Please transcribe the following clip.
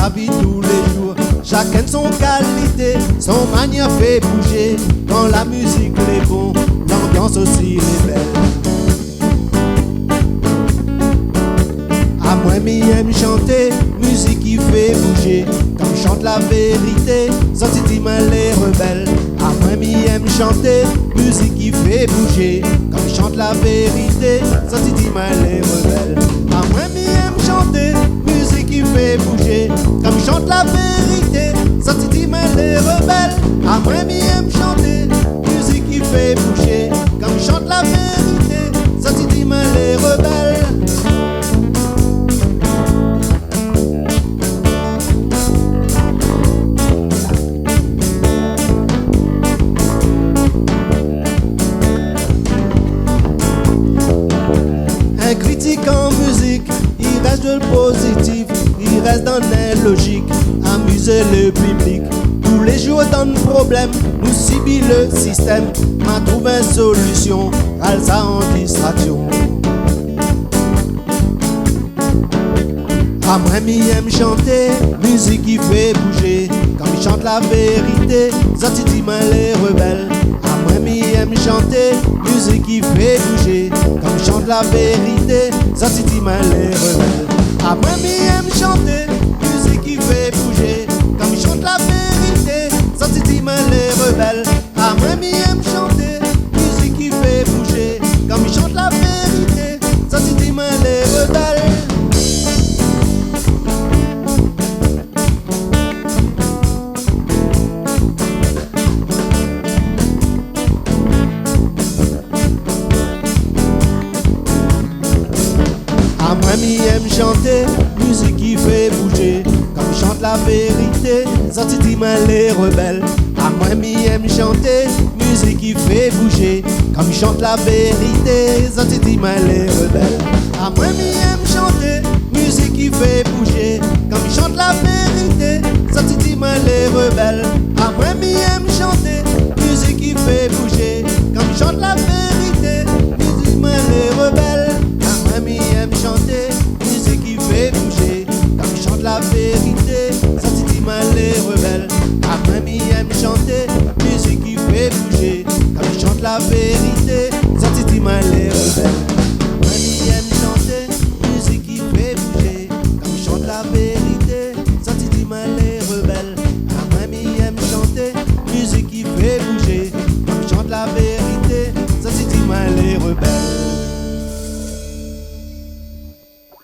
la vie tous les jours. Chacun son qualité, son manière fait bouger. Quand la musique est bon, l'ambiance aussi est belle. À moi m'y aime chanter, musique qui fait bouger. Quand je chante la vérité, sorti mal les rebelles. À moi m'y aime chanter, musique qui fait bouger. Quand je chante la vérité, sorti mal les rebelles. À moi m'y aime chanter, musique qui fait bouger. Quand je chante la vérité, sorti mal les rebelles. À moi m'y aime chanter, musique qui fait bouger. Quand je chante la vérité, sorti mal les rebelles. Un critique en musique, il reste de le positif, il reste dans la logique, amuser le public. Tous les jours dans le problème, nous subit le système, m'a trouvé une solution, râle ça en distraction. À moi m'y aime chanter, musique qui fait bouger. Quand il chante la vérité, ça dit mal les rebelles. À moi m'y aime chanter, musique qui fait bouger. Quand il chante la vérité, ça dit mal les rebelles. À moi m'y aime chanter, musique qui fait bouger. Quand il chante la vérité, ça dit mal les rebelles. À moi m'y aime chanter, musique qui fait bouger. Quand il chante la vérité, ça dit mal les rebelles. À moi m'y aime chanter, musique qui fait bouger. Quand je chante la vérité, ça dit mal les rebelles. À moi m'y aime chanter, musique qui fait bouger. Quand je chante la vérité, ça dit mal les rebelles. À moi m'y aime chanter, musique qui fait bouger. Quand je chante la vérité, ça dit mal les rebelles. À moi m'y aime chanter, musique qui fait bouger. Quand je chante la vérité, musique mal les rebelles. À moi m'y aime chanter, musique qui fait bouger. Quand je chante la vérité, ça dit mal les rebelles. À moi m'y aime chanter, musique qui fait bouger. Quand je chante la vérité, ça dit mal les rebelles. À moi m'y aime chanter, musique qui fait bouger. Quand je chante la vérité, ça dit mal les rebelles. À moi m'y aime chanter, musique qui fait bouger. Quand je chante la vérité, ça dit mal les rebelles.